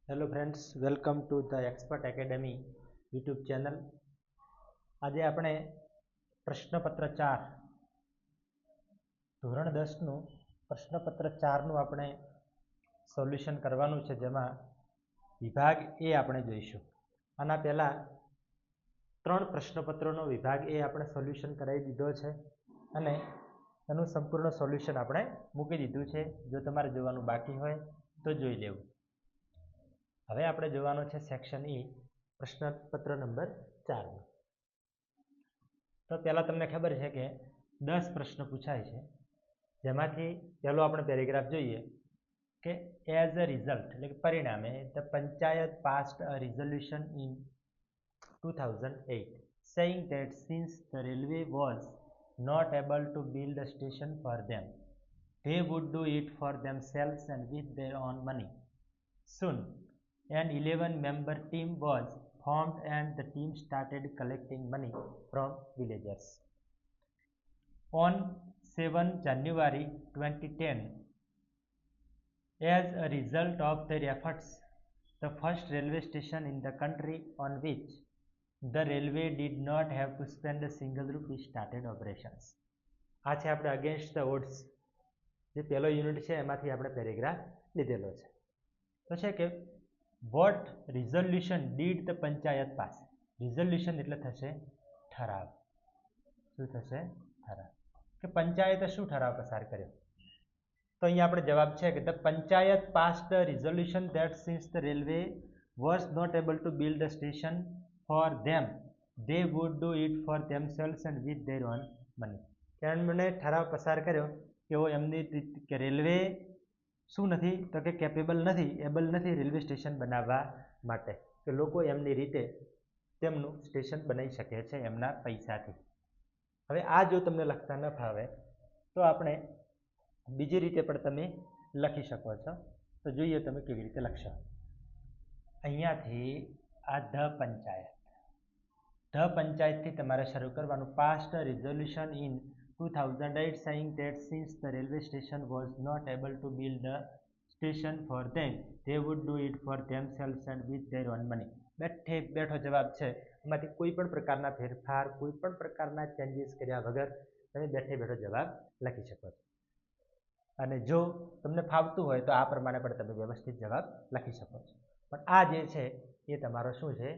Hello friends, welcome to the expert academy YouTube channel. આજે આપણે પ્રશ્નપત્ર 4 ધોરણ 10નું પ્રશ્નપત્ર 4નું આપણે સોલ્યુશન કરવાનું છે, જેમાં વિભાગ એ આપણે જોઈશું. આના પહેલાં 3 પ્રશ્નપત્રોનો વિભાગ એ આપણે સોલ્યુશન કરાવી દીધો છે અને એનું સંપૂર્ણ સોલ્યુશન આપણે મૂકી દીધું છે. જો તમારે જોવાનું બાકી હોય તો જોઈ લેવું. હવે આપણે જોવાનો છે સેક્શન ઈ, પ્રશ્નપત્ર નંબર 4. તો પહેલાં તમને ખબર છે કે 10 પ્રશ્ન પૂછાય છે, જેમાંથી પહેલો આપણે પેરેગ્રાફ જોઈએ કે એઝ અ રિઝલ્ટ એટલે કે પરિણામે the panchayat passed a resolution in 2008 saying that since the railway was not able to build a station for them, they would do it for themselves and with their own money. Soon an 11-member team was formed and the team started collecting money from villagers. On 7 January 2010, as a result of their efforts, the first railway station in the country on which the railway did not have to spend a single rupee started operations. આ છે આપણે against the odds, જે પહેલો unit છે એમાંથી આપણે paragraph લીધેલો છે. તો છે કે what resolution did the panchayat pass. Resolution એટલે થશે ઠરાવ. શું થશે? ઠરાવ. કે પંચાયતે શું ઠરાવ પસાર કર્યો? તો અહીંયા આપણે જવાબ છે કે the panchayat passed the resolution that since the railway was not able to build a station for them they would do it for themselves and with their own money. એમણે ઠરાવ પસાર કર્યો કે એમની કે રેલવે શું નથી તો કે કેપેબલ નથી, એબલ નથી રેલવે સ્ટેશન બનાવવા માટે, કે લોકો એમની રીતે તેમનું સ્ટેશન બનાવી શકે છે એમના પૈસાથી. હવે આ જો તમને લખતા ન ફાવે તો આપણે બીજી રીતે પણ તમે લખી શકો છો. તો જોઈએ તમે કેવી રીતે લખશો. અહીંયાથી આ ધ પંચાયતથી તમારે શરૂ કરવાનું. Passed resolution in 2008 saying that since the railway station was not able to build a station for them, they would do it for themselves and with their own money. બેઠો જવાબ છે. એમાંથી કોઈ પણ પ્રકારના ફેરફાર, કોઈ પણ પ્રકારના ચેન્જીસ કર્યા વગર તમે બેઠો જવાબ લખી શકો છો. અને જો તમને ફાવતું હોય તો આ પ્રમાણે પણ તમે વ્યવસ્થિત જવાબ લખી શકો છો. પણ આ જે છે એ તમારો શું છે,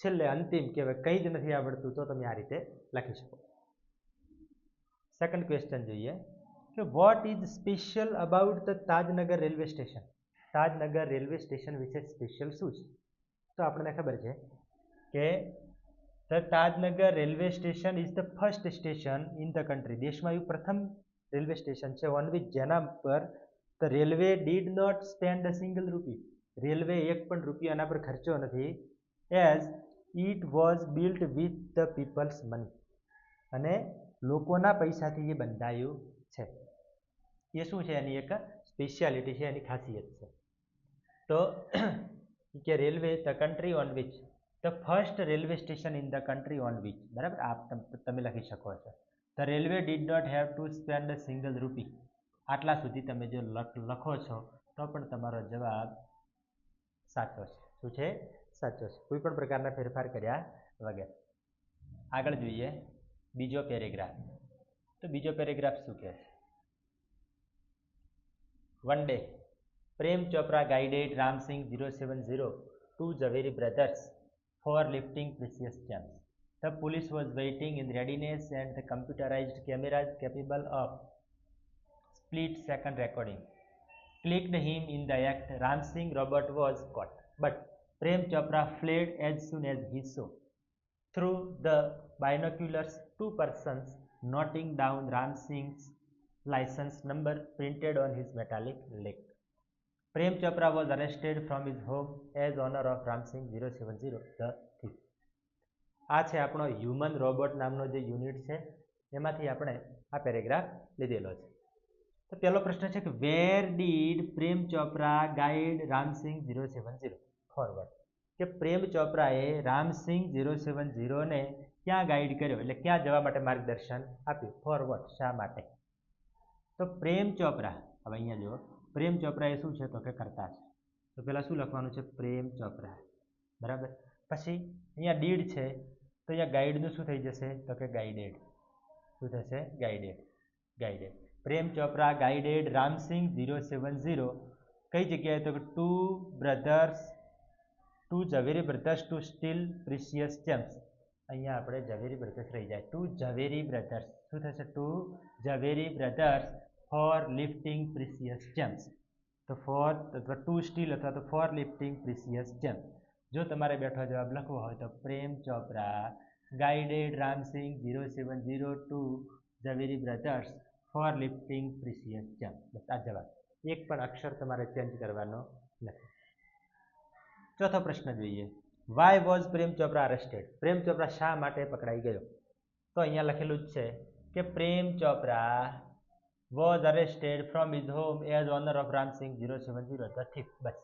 છેલ્લે અંતિમ કે કંઈ જ નથી આવડતું તો તમે આ રીતે લખી શકો. સેકન્ડ ક્વેશ્ચન જોઈએ કે what is special about the Tajnagar railway station. Tajnagar railway station વિશે સ્પેશિયલ શું છે? તો આપણને ખબર છે કે the Tajnagar railway station is the first station in the country. દેશમાં એવું પ્રથમ રેલવે સ્ટેશન છે ઓન વિચ જેના પર the railway did not spend a single rupee. Railway એક પણ રૂપિયા એના પર ખર્ચો નથી. As it was built with the people's money. અને લોકોના પૈસાથી એ બંધાયું છે. એ શું છે? એની એક સ્પેશિયાલિટી છે, એની ખાસિયત છે. તો કે railway the country on which the first railway station in the country on which, બરાબર, આ તમે લખી શકો છો. The railway did not have to spend a single rupee. આટલા સુધી તમે જો લખો છો તો પણ તમારો જવાબ સાચો છે. શું છે? સાચો છે, કોઈ પણ પ્રકારના ફેરફાર કર્યા વગર. આગળ જોઈએ બીજો પેરેગ્રાફ. તો બીજો પેરેગ્રાફ શું કહે છે? One day Prem Chopra guided Ramsingh 070 to Javeri brothers for lifting precious gems. The police was waiting in readiness and the computerized cameras capable of split-second recording clicked him in the act. Ramsingh robot was caught, but Prem Chopra fled as soon as he saw through the binoculars 2 persons noting down Ramsingh's license number printed on his metallic leg. Prem Chopra was arrested from his home as owner of Ramsingh 070 the thief. આ છે આપણો human robot નામનો જે unit છે, એમાંથી આપણે આ paragraph લીધેલો છે. તો પહેલો પ્રશ્ન છે કે where did Prem Chopra guide Ramsingh 070 forward. કે પ્રેમ ચોપરાએ રામસિંહ 070 ને ક્યાં ગાઈડ કર્યો, એટલે ક્યાં જવા માટે માર્ગદર્શન આપ્યું? ફોરવર્ડ, શા માટે? તો પ્રેમ ચોપરા, હવે અહીંયા જુઓ, પ્રેમ ચોપરા એ શું છે તો કે કરતા છે. તો પહેલાં શું લખવાનું છે? પ્રેમ ચોપરા, બરાબર. પછી અહીંયા ડીડ છે તો અહીંયા ગાઈડનું શું થઈ જશે? તો કે ગાઈડેડ. શું થશે? Guided. Guided. Prem Chopra guided Ramsingh 070 કઈ જગ્યાએ? તો કે to Zaveri brothers to steal precious gems. અહીંયા આપણે ઝવેરી બ્રધર્સ રહી જાય. ટુ ઝવેરી બ્રધર્સ શું થશે? To Zaveri brothers for lifting precious gems. તો ફોર અથવા ટુ સ્ટીલ અથવા તો ફોર લિફ્ટિંગ પ્રિસિયસ જેમ્સ. જો તમારે બેઠો જવાબ લખવો હોય તો Prem Chopra guided Ramsingh 070 to Zaveri brothers for lifting precious gems. બસ આ જવાબ. એક પણ અક્ષર તમારે ચેન્જ કરવાનો નથી. ચોથો પ્રશ્ન જોઈએ. Why was Prem Chopra arrested? Prem Chopra શા માટે પકડાઈ ગયો? તો અહીંયા લખેલું જ છે કે Prem Chopra was arrested from his home as owner of Ramsingh 070 the thief. બસ,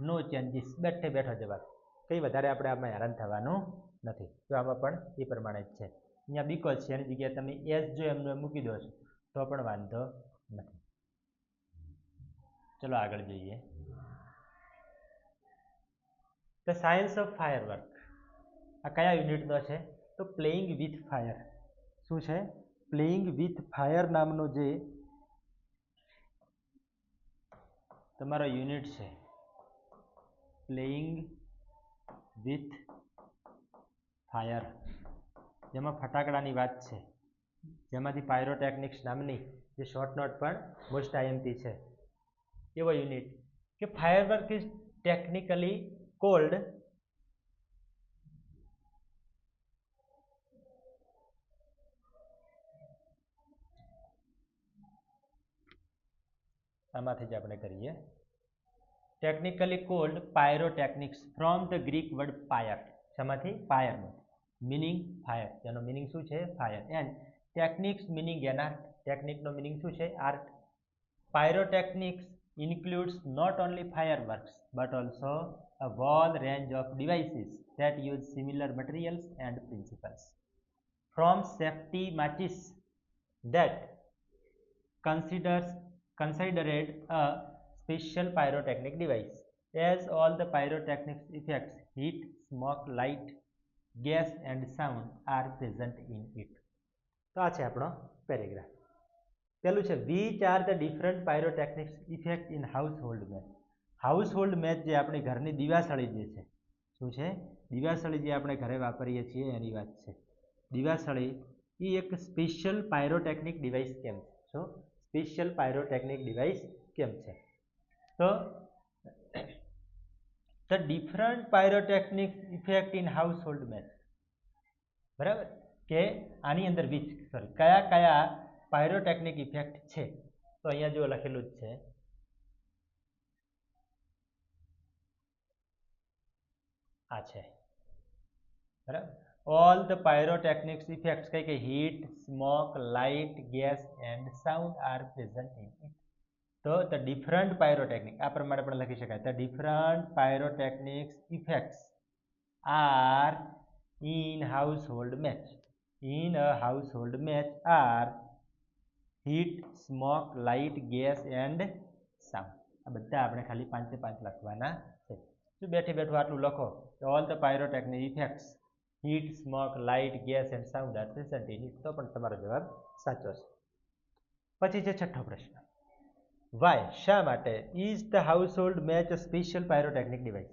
નો ચેન્જીસ, બેઠે બેઠો જવાબ. કંઈ વધારે આપણે આમાં હેરાન થવાનું નથી. તો આમાં પણ એ પ્રમાણે જ છે. અહીંયા બીકોઝ છે એની જગ્યાએ તમે એસ જો એમનું મૂકી દો છો તો પણ વાંધો નથી. ચલો આગળ જોઈએ. ધ સાયન્સ ઓફ ફાયરવર્ક આ કયા યુનિટનો છે? તો પ્લેઇંગ વિથ ફાયર. શું છે? પ્લેઇંગ વિથ ફાયર નામનો જે તમારો યુનિટ છે, પ્લેઇંગ વિથ ફાયર, જેમાં ફટાકડાની વાત છે, જેમાંથી પાયરોટેકનિક્સ નામની જે શોર્ટ નોટ પણ મોસ્ટ આઈએમપી છે, એવો યુનિટ કે ફાયરવર્ક ઇઝ ટેકનિકલી કોલ્ડ આમાંથી જ આપણે કરીએ. Technically called pyrotechnics from the Greek word pyr. શેમાંથી? પાયરનો. Meaning fire. એનો મિનિંગ શું છે? Fire. And technics meaning an art. ટેકનિકનો મિનિંગ શું છે? Art. Pyrotechnics includes not only fireworks but also a wide range of devices that use similar materials and principles. From safety matches that considered a special pyrotechnic device, as all the pyrotechnics effects, heat, smoke, light, gas and sound are present in it. તો આ છે આપણો paragraph. પેલું છે which are the different pyrotechnics effect in household match. Household match જે આપણી ઘરની દિવાસળી જે છે, શું છે? દિવાસળી જે આપણે ઘરે વાપરીએ છીએ એની વાત છે. દિવાસળી એ એક સ્પેશિયલ પાયરોટેકનિક ડિવાઇસ કેમ છે? શું સ્પેશિયલ પાયરોટેકનિક ડિવાઇસ કેમ છે? તો the different pyrotechnics effect in household match, બરાબર, કે આની અંદર કયા કયા પાયરોટેકનિક ઇફેક્ટ છે? તો અહીંયા જો લખેલું જ છે, આ છે, બરાબર. ઓલ ધ પાયરોટેકનિક્સ ઇફેક્ટ્સ કઈ કઈ? Heat, smoke, light, gas and sound are present in it. તો ધ ડિફરન્ટ પાયરોટેકનિક આ પ્રમાણે પણ લખી શકાય. The different pyrotechnics effects are in household match. In a household match are heat, smoke, light, gas and sound. આ બધા આપણે ખાલી 5 લખવાના છે. જો બેઠે બેઠું આટલું લખો તો all the pyrotechnic effects heat, smoke, light, gas and sound are present in it, તો પણ તમારો જવાબ સાચો છે. પછી છે છઠ્ઠો પ્રશ્ન. વાય શા માટે is the household match a special pyrotechnic device?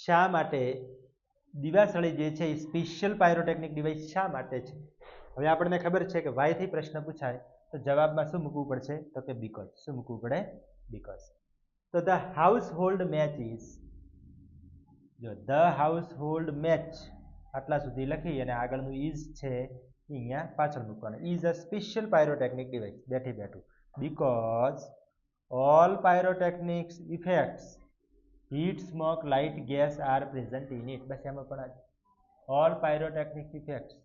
શા માટે દિવાસળી જે છે એ સ્પેશિયલ પાયરોટેકનિક ડિવાઇસ શા માટે છે? હવે આપણને ખબર છે કે વાયથી પ્રશ્ન પૂછાય તો જવાબમાં શું મૂકવું પડશે? તો કે બીકોઝ. શું મૂકવું પડે? બીકોઝ. તો ધ હાઉસહોલ્ડ મેચ ઇઝ, જો ધ હાઉસહોલ્ડ મેચ આટલા સુધી લખી અને આગળનું ઇઝ છે અહીંયા પાછળ મૂકવાનું. Is a special pyrotechnic device. બેઠી બેઠું because all pyrotechnics effects heat, smoke, light, gas are present in it. બસ એમાં પણ all pyrotechnic effects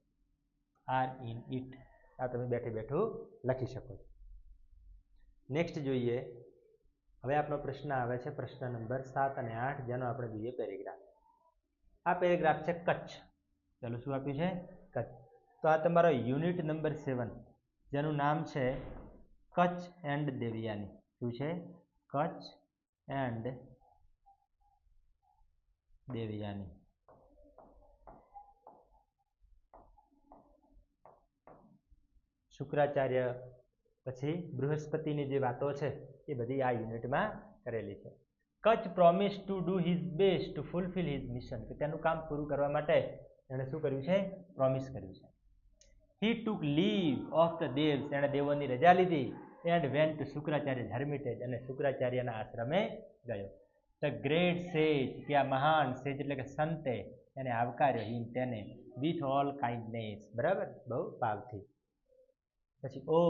are in it. આ તમે બેઠે બેઠું લખી શકો છો. નેક્સ્ટ જોઈએ. હવે આપણો પ્રશ્ન આવે છે પ્રશ્ન નંબર 7 અને 8, જેનો આપણે જોઈએ પેરેગ્રાફ. આ પેરેગ્રાફ છે કચ્છ. ચાલો શું આપ્યું છે? કચ્છ. તો આ તમારો યુનિટ નંબર 7, જેનું નામ છે કચ્છ એન્ડ દેવયાની. શું છે? કચ્છ એન્ડ દેવયાની. શુક્રાચાર્ય પછી બૃહસ્પતિની જે વાતો છે એ બધી આ યુનિટમાં કરેલી છે. Kutch promise to do his best two fulfil his mission, કે તેનું કામ પૂરું કરવા માટે એણે શું કર્યું છે? પ્રોમિસ કર્યું છે. હી ટુક લીવ ઓફ ધ દેવ્સ, એણે દેવોની રજા લીધી. એન્ડ વેન્ટ ટુ શુક્રાચાર્ય હર્મિટેજ, અને શુક્રાચાર્યના આશ્રમે ગયો. ધ ગ્રેટ સેજ, કે આ મહાન સેજ એટલે કે સંતે એને આવકાર્યો, હિમ તેને, વિથ ઓલ કાઇન્ડનેસ, બરાબર, બહુ ભાવથી. પછી ઓ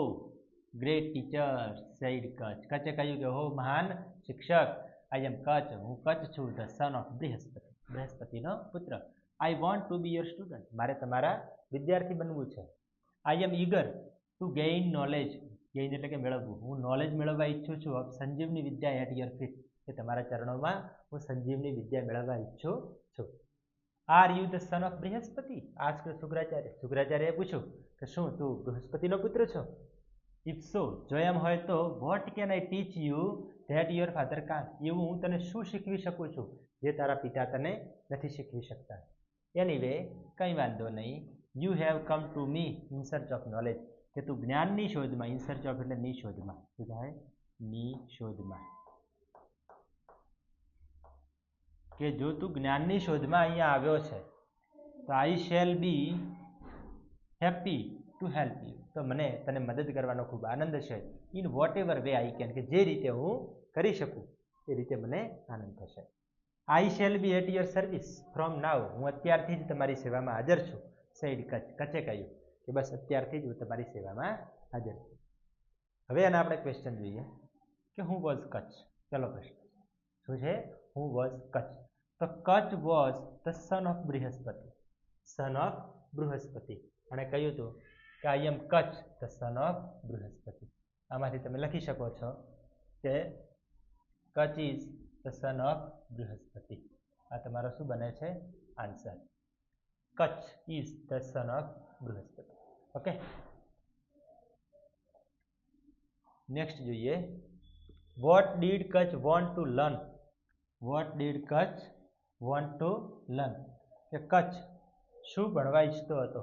ગ્રેટ ટીચર સેડ કચ્છ, કચ્છે કહ્યું કે હો મહાન શિક્ષક, આઈ એમ કચ્છ, હું કચ્છ છું, ધ સન ઓફ બૃહસ્પતિ, બૃહસ્પતિનો પુત્ર. I want to be your student, મારે તમારા વિદ્યાર્થી બનવું છે. I am eager to gain knowledge, gain એટલે કે મેળવવું, હું નોલેજ મેળવવા ઈચ્છું છું. Of Sanjivani vidya at your feet, કે તમારા ચરણોમાં હું સંજીવની વિદ્યા મેળવવા ઈચ્છું છું. Are you the son of Brihaspati, ask Shukracharya, શુક્રાચાર્યએ પૂછ્યું કે શું તું બૃહસ્પતિનો પુત્ર છો? ઇફ સો, જો એમ હોય તો what can I teach you that your father can't, એવું હું તને શું શીખવી શકું છું જે તારા પિતા તને નથી શીખવી શકતા? એનીવે, કંઈ વાંધો નહીં. You have come to me in search of knowledge, કે તું જ્ઞાનની શોધમાં, ઇન સર્ચ ઓફ એટલે ની શોધમાં, શું થાય? ની શોધમાં, કે જો તું જ્ઞાનની શોધમાં અહીંયા આવ્યો છે તો આઈ shall B happy to help you, તો મને તને મદદ કરવાનો ખૂબ આનંદ છે. In vote ever way I can, કે જે રીતે હું કરી શકું એ રીતે મને આનંદ થશે. I shall be at your service from now, હું અત્યારથી જ તમારી સેવામાં હાજર છું. સેડ કચ્છ, કચ્છે કહ્યું કે બસ અત્યારથી જ હું તમારી સેવામાં હાજર છું. હવે એના આપણે ક્વેશ્ચન જોઈએ કે હું વોઝ કચ્છ. ચલો પ્રશ્ન શું છે? હું વોઝ કચ્છ. તો Kacha was the son of Brihaspati, son of Brihaspati. અને કહ્યું હતું કે I am Kacha the son of Brihaspati. આમાંથી તમે લખી શકો છો કે Kacha is the son of Brihaspati. આ તમારો શું બને છે? Answer. Kacha is the son of Brihaspati. Okay, next જોઈએ. What did Kacha want to learn, what did Kacha want to learn, કે કચ્છ શું ભણવા ઈચ્છતો હતો?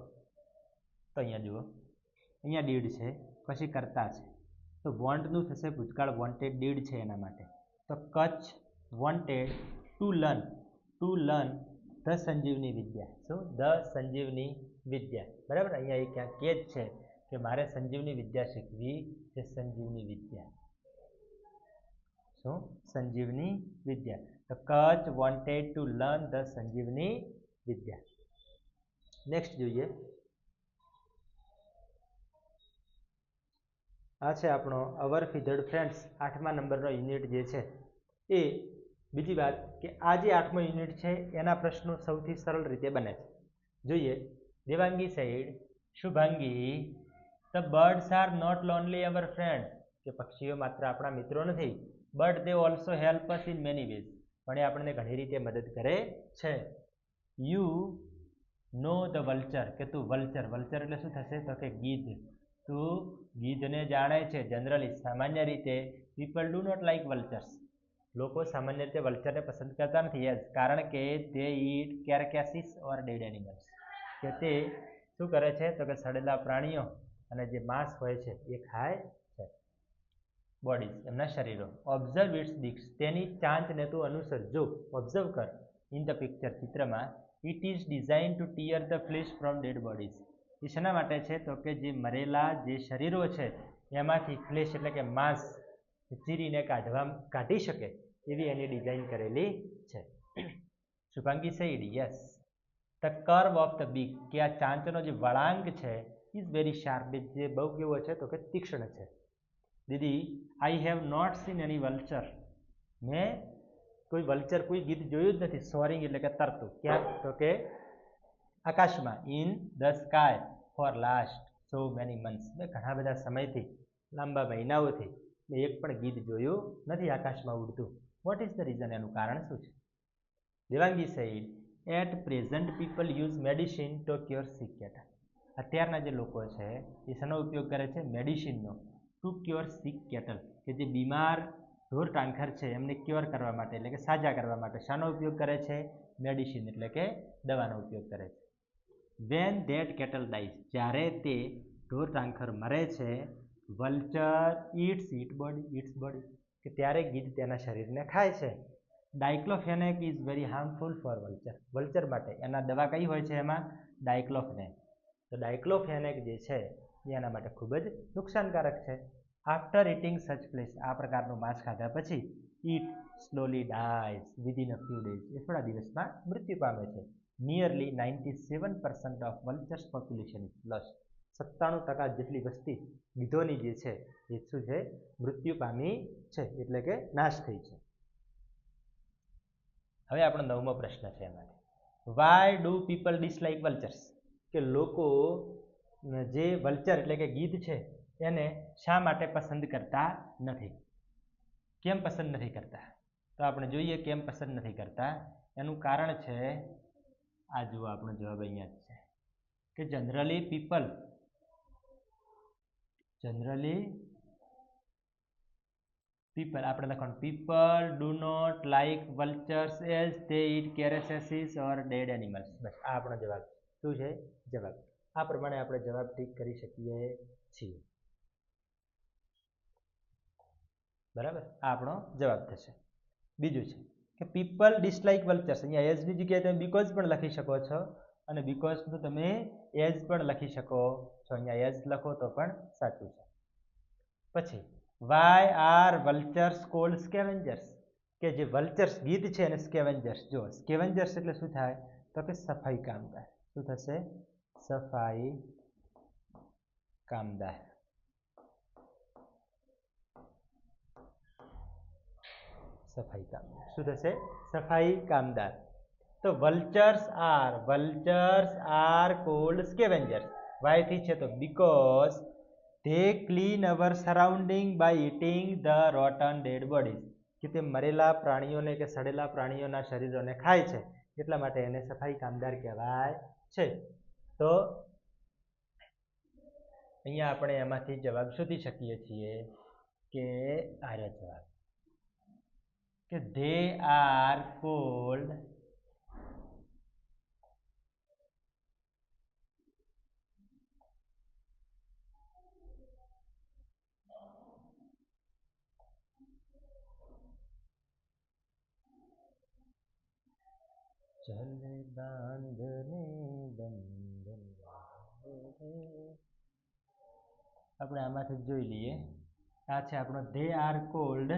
તો અહીંયા જુઓ, અહીંયા ડીડ છે, પછી કરતા છે, તો વોન્ટનું થશે ભૂતકાળ, વોન્ટેડ ડીડ છે એના માટે. તો Kacha wanted to learn the સંજીવની વિદ્યા. શું? ધ સંજીવની વિદ્યા, બરાબર. અહીંયા એ ક્યાંક કે જ છે કે મારે સંજીવની વિદ્યા શીખવી છે. સંજીવની વિદ્યા, શું? સંજીવની વિદ્યા. તો Kacha wanted to learn the Sanjeevani vidya. Next જોઈએ. આ છે આપણો અવર ફીધર્ડ ફ્રેન્ડ્સ, 8મા નંબરનો યુનિટ જે છે એ. બીજી વાત કે આ જે 8મો યુનિટ છે એના પ્રશ્નો સૌથી સરળ રીતે બને છે. જોઈએ. Devangi said, Shubhangi, the birds are not lonely our friend, કે પક્ષીઓ માત્ર આપણા મિત્રો નથી, but they also help us in many ways, પણ એ આપણને ઘણી રીતે મદદ કરે છે. યુ નો ધ વલ્ચર, કે તું વલ્ચર, વલ્ચર એટલે શું થશે? તો કે ગીધ. તું ગીધને જાણે છે. જનરલી, સામાન્ય રીતે, પીપલ ડુ નોટ લાઇક વલ્ચર્સ, લોકો સામાન્ય રીતે વલ્ચરને પસંદ કરતા નથી. યસ, કારણ કે તે ઈટ કેરકેસીસ ઓર ડેડ એનિમલ્સ, કે તે શું કરે છે? તો કે સડેલા પ્રાણીઓ અને જે માંસ હોય છે એ ખાય છે. બોડીઝ, એમના શરીરો. ઓબ્ઝર્વ ઇટ્સ બીક્સ, તેની ચાંચને તું અનુસર, જો, ઓબ્ઝર્વ કર. ઇન ધ પિક્ચર, ચિત્રમાં. It is design to tear the flesh from dead bodies, એ શેના માટે છે? તો કે જે મરેલા જે શરીરો છે એમાંથી ફ્લેશ એટલે કે માંસ ચીરીને કાઢી શકે એવી એની ડિઝાઇન કરેલી છે. Shubhangi said yes. The curve of the beak, કે આ ચાંચનો જે વળાંક છે ઇઝ વેરી શાર્પ, જે બહુ કેવો છે? તો કે તીક્ષ્ણ છે. દીદી, I have not seen any vulture, મેં કોઈ વલ્ચર, કોઈ ગીધ જોયું જ નથી. સોરિંગ એટલે કે તરતું. ક્યાં? તો કે આકાશમાં. In the sky for last so many months, મેં ઘણા બધા સમયથી, લાંબા મહિનાઓથી મેં એક પણ ગીધ જોયું નથી આકાશમાં ઉડતું. વોટ ઇઝ ધ રીઝન, એનું કારણ શું છે? Devangi said, at present people use medicine to cure sick cattle, અત્યારના જે લોકો છે એ શેનો ઉપયોગ કરે છે? મેડિસિનનો. ટુ ક્યોર સિક કેટલ, કે જે બીમાર ઢોર ટાંખર છે એમને ક્યોર કરવા માટે એટલે કે સાજા કરવા માટે શાનો ઉપયોગ કરે છે? મેડિસિન એટલે કે દવાનો ઉપયોગ કરે છે. વેન ધેટ કેટલ ડાઈઝ, જ્યારે તે ઢોર ટાંખર મરે છે, વલ્ચર ઇટ્સ બોડી, કે ત્યારે ગીધ તેના શરીરને ખાય છે. Diclofenac is very harmful for vulture, vulture માટે એના દવા કઈ હોય છે? એમાં ડાયક્લોફેનેક. તો ડાયક્લોફેનેક જે છે એ એના માટે ખૂબ જ નુકસાનકારક છે. આફ્ટર ઇટિંગ સચ ફ્લેશ, આ પ્રકારનું માંસ ખાધા પછી it slowly dies within a few days, એ થોડા દિવસમાં મૃત્યુ પામે છે. Nearly 97% of vultures population is lost, 97% જેટલી વસ્તી ગીધોની જે છે એ શું છે? મૃત્યુ પામી છે, એટલે કે નાશ થઈ છે. હવે આપણો 9મો પ્રશ્ન છે એમાંથી, વાય ડુ પીપલ ડિસલાઇક વલ્ચર્સ, કે લોકો જે વલ્ચર એટલે કે ગીધ છે એને શા માટે પસંદ કરતા નથી? કેમ પસંદ નથી કરતા? તો આપણે જોઈએ કેમ પસંદ નથી કરતા. એનું કારણ છે, આ જુઓ આપણો જવાબ અહીંયા જ છે, કે જનરલી પીપલ આપણે લખવાનું, people do not like vultures as they eat carcasses or dead animals. બસ આ આપણો જવાબ શું છે? જવાબ. આ પ્રમાણે આપણે જવાબ ઠીક કરી શકીએ છીએ. બરાબર, આ આપણો જવાબ થશે. બીજું છે કે પીપલ ડિસલાઇક વલ્ચર્સ, અહીંયા એઝની જગ્યાએ તમે બીકોઝ પણ લખી શકો છો, અને બીકોઝનું તમે એઝ પણ લખી શકો છો. અહીંયા એઝ લખો તો પણ સાચું છે. પછી વાય આર વલ્ચર્સ કોલ્ડ સ્કેવેન્જર્સ, કે જે વલ્ચર્સ ગીધ છે અને સ્કેવેન્જર્સ, જો સ્કેવેન્જર્સ એટલે શું થાય? તો કે સફાઈ કામદાર. શું થશે? સફાઈ કામદાર. સફાઈ કામદાર શું થશે? સફાઈ કામદાર. તો vultures are called scavengers. Why થી છે તો because they clean our surrounding by eating the rotten dead bodies, કે તે મરેલા પ્રાણીઓને કે સડેલા પ્રાણીઓના શરીરોને ખાય છે, એટલા માટે એને સફાઈ કામદાર કહેવાય છે. તો અહીંયા આપણે એમાંથી જવાબ શોધી શકીએ છીએ કે આર્ય જવાબ, કે ધે આર કોલ્ડ ચલે બાંધને બંધન. આપણે આમાંથી જોઈ લઈએ. આ છે આપણો ધે આર કોલ્ડ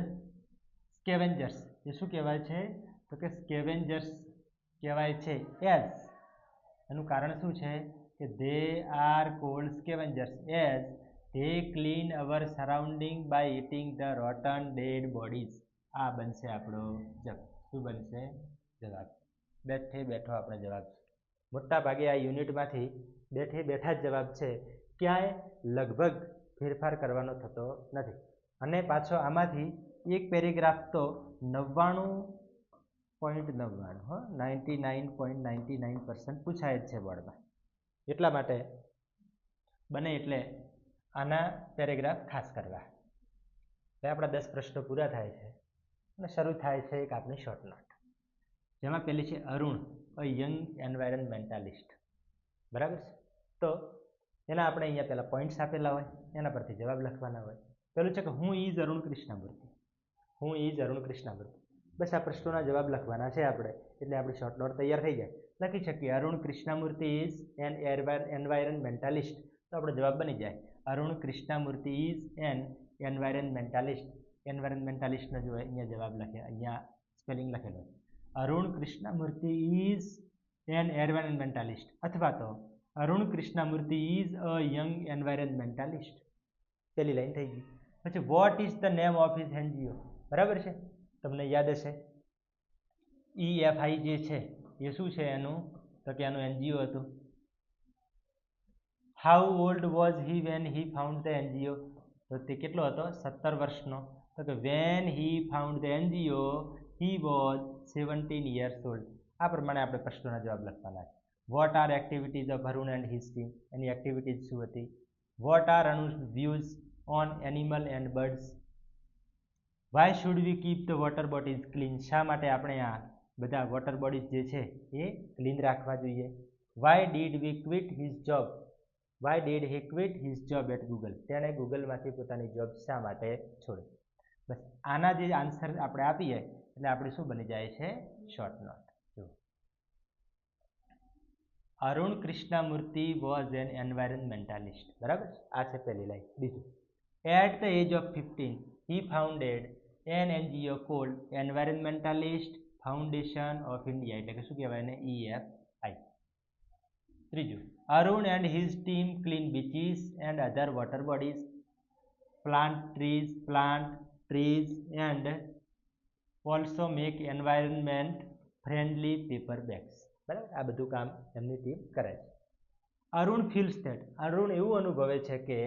સ્કેવેન્જર્સ. એ શું કહેવાય છે? તો કે સ્કેવેન્જર્સ કહેવાય છે એઝ. એનું કારણ શું છે? કે they are called scavengers as they clean our surrounding by eating the rotten dead bodies. આ બનશે આપણો જવાબ. શું બનશે? જવાબ. બેઠે બેઠો આપણે જવાબ. મોટા ભાગે આ યુનિટમાંથી બેઠે બેઠા જ જવાબ છે, ક્યાંય લગભગ ફેરફાર કરવાનો થતો નથી. અને પાછો આમાંથી એક પેરેગ્રાફ તો 99.99% પૂછાય જ છે બોર્ડમાં. એટલા માટે બને એટલે આના પેરેગ્રાફ ખાસ કરવા. હવે આપણા 10 પ્રશ્નો પૂરા થાય છે અને શરૂ થાય છે એક આપણી શોર્ટ નોટ, જેમાં પેલી છે અરુણ, અ યંગ એન્વાયરમેન્ટાલિસ્ટ. બરાબર છે? તો એના આપણે અહીંયા પહેલા પોઈન્ટ્સ આપેલા હોય, એના પરથી જવાબ લખવાના હોય. પેલું છે કે હું ઇઝ અરુણ કૃષ્ણમૂર્તિ. હું ઇઝ અરુણ કૃષ્ણમૂર્તિ. બસ આ પ્રશ્નોના જવાબ લખવાના છે આપણે, એટલે આપણી શોર્ટ નોટ તૈયાર થઈ જાય. લખી શકીએ Arun Krishnamurthy is an environmentalist. તો આપણો જવાબ બની જાય Arun Krishnamurthy is an environmentalist. એન્વાયરમેન્ટાલિસ્ટનો જો અહીંયા જવાબ લખે, અહીંયા સ્પેલિંગ લખેલો છે Arun Krishnamurthy is an environmentalist, અથવા તો Arun Krishnamurthy is a young environmentalist. પેલી લાઈન થઈ ગઈ. પછી what is the name of his NGO. બરાબર છે? તમને યાદ હશે EFI જે છે એ શું છે એનું? તો કે એનું એનજીઓ હતું. How old was he when he found the NGO. તો તે કેટલો હતો? 17 વર્ષનો. તો કે when he found the NGO he was 17 years old. આ પ્રમાણે આપણે પ્રશ્નોના જવાબ લખવાના છે. What are activities of Arun and his team. Any activities શું હતી? What are Arun's views on animal and birds. Why should we keep the water bottles clean. શા માટે આપણે આ બધા વોટર બોડીઝ જે છે એ ક્લીન રાખવા જોઈએ. Why did we quit his job? Why did he quit his job at Google? તેણે ગૂગલમાંથી પોતાની જોબ શા માટે છોડી? બસ આના જે આન્સર આપણે આપીએ એટલે આપણે શું બની જાય છે? Short note. Arun Krishnamurthy was an environmentalist. બરાબર, આ છે પહેલી લાઈન. બીજું, at the age of 15 he founded an NGO called Environmentalist Foundation of India, એટલે કે શું કહેવાય ને? EFI. ત્રીજું, Arun and his team clean beaches and other water bodies, plant trees and also make environment friendly paper bags. બરાબર, આ બધું કામ એમની ટીમ કરે છે. અરુણ ફીલ્સ ધેટ, અરુણ એવું અનુભવે છે કે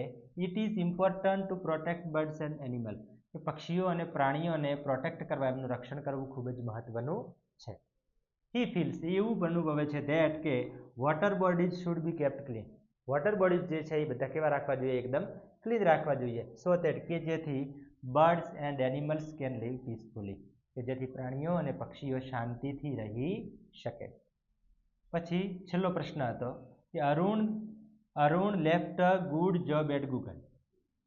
it is important to protect birds and animal, કે પક્ષીઓ અને પ્રાણીઓને પ્રોટેક્ટ કરવા, એમનું રક્ષણ કરવું ખૂબ જ મહત્વનું છે. હી ફીલ્સ, એવું અનુભવે છે ધેટ કે water bodies should be kept clean, water bodies જે છે એ બધા કેવા રાખવા જોઈએ? એકદમ ક્લીન રાખવા જોઈએ. સો ધેટ, કે જેથી birds and animals can live peacefully, કે જેથી પ્રાણીઓ અને પક્ષીઓ શાંતિથી રહી શકે. પછી છેલ્લો પ્રશ્ન હતો કે Arun left a good job at Google.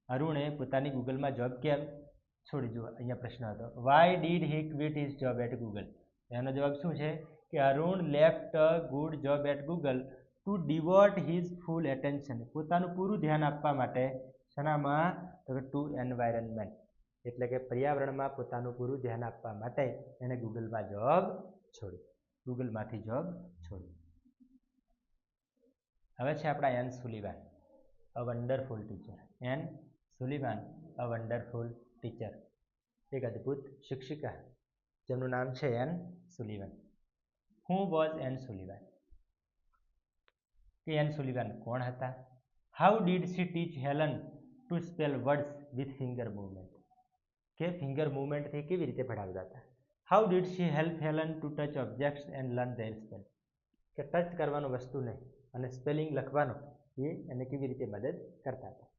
અરુણે પોતાની ગૂગલમાં જોબ કેમ છોડી? જુઓ, અહીંયા પ્રશ્ન હતો why did he quit his job at Google? એનો જવાબ શું છે કે Arun left a good job at Google to devote his full attention, પોતાનું પૂરું ધ્યાન આપવા માટે. શેનામાં? તો ટુ એન્વાયરમેન્ટ, એટલે કે પર્યાવરણમાં પોતાનું પૂરું ધ્યાન આપવા માટે એણે ગૂગલમાં જોબ છોડી, ગૂગલમાંથી જોબ છોડી. હવે છે આપણા Anne Sullivan, a wonderful teacher. Anne Sullivan, a wonderful teacher, એક અદ્ભુત શિક્ષિકા જેમનું નામ છે Anne Sullivan. Who was Anne Sullivan? કે એન સુલિવાન કોણ હતા? How did she teach Helen to spell words with finger movement? કે ફિંગર મૂવમેન્ટથી કેવી રીતે ભણાવતા હતા? How did she help Helen to touch objects and learn their spell? કે ટચ કરવાનું વસ્તુને અને સ્પેલિંગ લખવાનું એ એને કેવી રીતે મદદ કરતા હતા?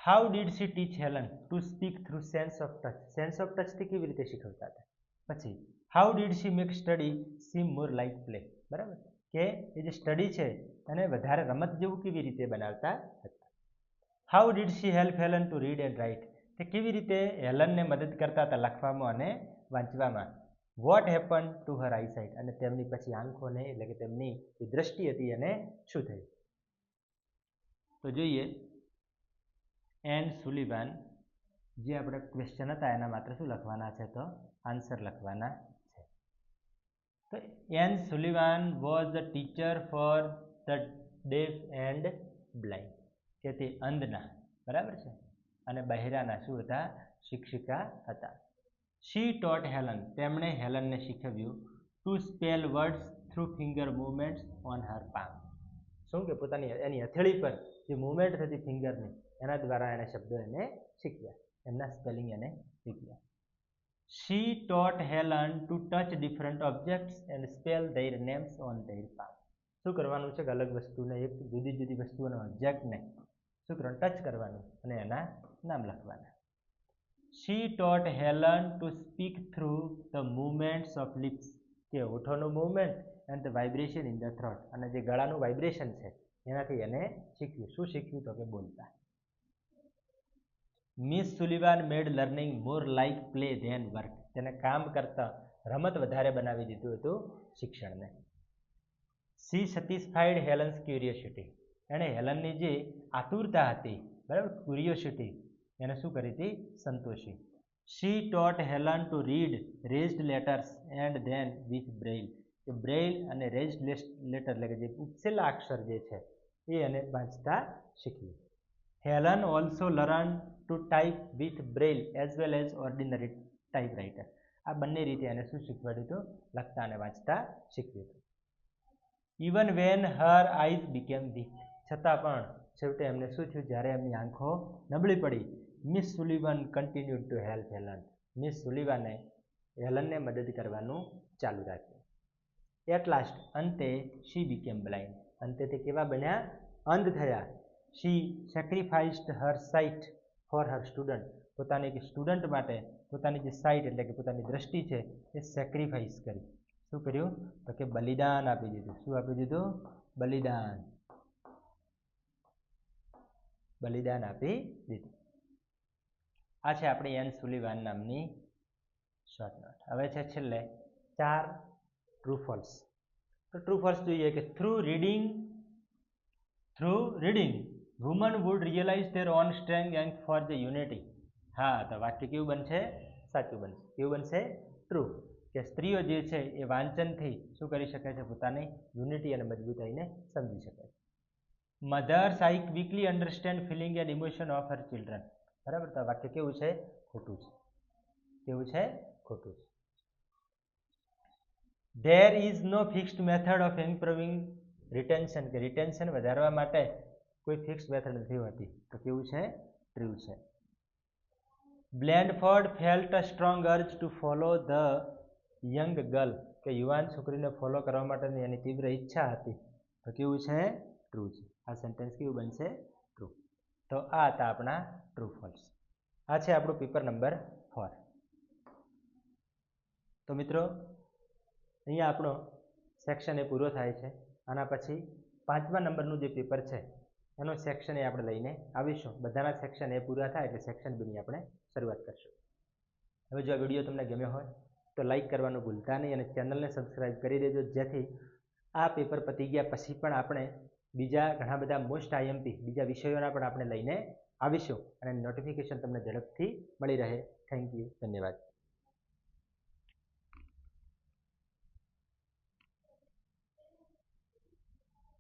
How did she teach Helen to speak through sense of touch? Sense of ટચથી કેવી રીતે શીખવતા હતા? પછી how did she make study seem more like play? બરાબર, કે એ જે સ્ટડી છે એને વધારે રમત જેવું કેવી રીતે બનાવતા હતા? How did she help Helen to read and write? કે કેવી રીતે હેલનને મદદ કરતા હતા લખવામાં અને વાંચવામાં? What happen to her eyesight? અને તેમની પછી આંખોને, એટલે કે તેમની જે દ્રષ્ટિ હતી એને શું થયું? તો જોઈએ, એન સુલિવાન જે આપણે ક્વેશ્ચન હતા એના માત્ર શું લખવાના છે? તો આન્સર લખવાના છે. તો Anne Sullivan was a teacher for the deaf and blind, કે તે અંધના, બરાબર છે, અને બહેરાના શું હતા? શિક્ષિકા હતા. શી ટોટ હેલન, તેમણે હેલનને શીખવ્યું to spell words through finger movements on her palm. શું કે પોતાની એની હથેળી પર જે મૂવમેન્ટ થતી ફિંગરની, એના દ્વારા એને શબ્દો એને શીખ્યા, એમના સ્પેલિંગ એને શીખ્યા. She taught Helen to touch different objects and spell their names on their palm. શું કરવાનું છે કે અલગ વસ્તુને, એક જુદી જુદી વસ્તુઓના ઓબ્જેક્ટને શું કરવાનું? ટચ કરવાનું અને એના નામ લખવાના. She taught Helen to speak through the movements of lips, કે હોઠોનું movement and the vibration in the throat, અને જે ગળાનું વાઇબ્રેશન છે એનાથી એને શીખ્યું. શું શીખ્યું? તો કે બોલતા. મિસ સુલિવાન મેડ લર્નિંગ મોર લાઇક પ્લે ધેન વર્ક, તેને કામ કરતા રમત વધારે બનાવી દીધું હતું શિક્ષણને. સી સેટિસ્ફાઈડ હેલન્સ ક્યુરિયોસિટી, એણે હેલનની જે આતુરતા હતી, બરાબર, ક્યુરિયોસિટી, એને શું કરી હતી? Santoshi. She taught Helen to read raised letters and then with Braille, કે બ્રેઇલ અને રેઝ્ડ લેટર, એટલે કે જે ઉપસેલા અક્ષર જે છે એ એને વાંચતા શીખ્યું. Helen also learn to type with Braille as well as ordinary typewriter. આ બંને રીતે એને શું શીખવાડ્યું હતું? લખતા અને વાંચતા શીખ્યું હતું. Even when her eyes became weak, છતાં પણ છેવટે એમને શું થયું? જ્યારે એમની આંખો નબળી પડી, Miss Sullivan continued to help Helen, Miss સુલિવાને હેલનને મદદ કરવાનું ચાલુ રાખ્યું. એટ લાસ્ટ, અંતે શી બીકેમ બ્લાઇન્ડ, અંતે તે કેવા બન્યા? અંધ થયા. શી સેક્રિફાઇસ્ડ હર સાઇટ ફોર હર સ્ટુડન્ટ, પોતાની એક સ્ટુડન્ટ માટે પોતાની જે સાઇટ એટલે કે પોતાની દ્રષ્ટિ છે એ સેક્રિફાઈસ કરી. શું કર્યું? તો કે બલિદાન આપી દીધું. શું આપી દીધું? બલિદાન. બલિદાન આપી દીધું. આ છે આપણી એન સુલિવાન નામની શોર્ટ નોટ. હવે છે છેલ્લે 4 ટ્રુ ફોલ્સ. તો ટ્રુ ફોલ્સ જોઈએ કે through reading women would realise their own strength and for the unity. હા, તો વાક્ય કેવું બનશે? સાચું બનશે. કેવું બનશે? ટ્રુ. કે સ્ત્રીઓ જે છે એ વાંચનથી શું કરી શકે છે? પોતાની યુનિટી અને મજબૂતાઈને સમજી શકે છે. Mothers I quickly understand feeling and emotion of her children. બરાબર. તો વાક્ય કેવું છે? ખોટું છે. કેવું છે? ખોટું છે. There is no fixed method of improving retention. કે રિટેન્શન વધારવા માટે કોઈ ફિક્સ મેથડ નથી હોતી. તો કેવું છે? ટ્રુ છે. બ્લેન્ડફોર્ડ felt a strong urge two follow the young girl. કે યુવાન છોકરીને ફોલો કરવા માટેની એની તીવ્ર ઈચ્છા હતી. તો કેવું છે? ટ્રુ છે. આ સેન્ટેન્સ કેવું બનશે? ટ્રુ. તો આ હતા આપણા ટ્રુ ફોલ્સ. આ છે આપણું પેપર નંબર 4. તો મિત્રો અહીંયા આપણો સેક્શન એ પૂરો થાય છે. આના પછી 5મા નંબરનું જે પેપર છે એનો સેક્શન એ આપણે લઈને આવીશું. બધાના સેક્શન એ પૂરા થાય એટલે સેક્શન 2ની આપણે શરૂઆત કરશું. હવે જો આ વિડીયો તમને ગમ્યો હોય તો લાઈક કરવાનું ભૂલતા નહીં અને ચેનલને સબસ્ક્રાઈબ કરી દેજો, જેથી આ પેપર પતી ગયા પછી પણ આપણે બીજા ઘણા બધા મોસ્ટ આઈએમપી બીજા વિષયોના પણ આપણે લઈને આવીશું અને નોટિફિકેશન તમને ઝડપથી મળી રહે. Thank you. ધન્યવાદ.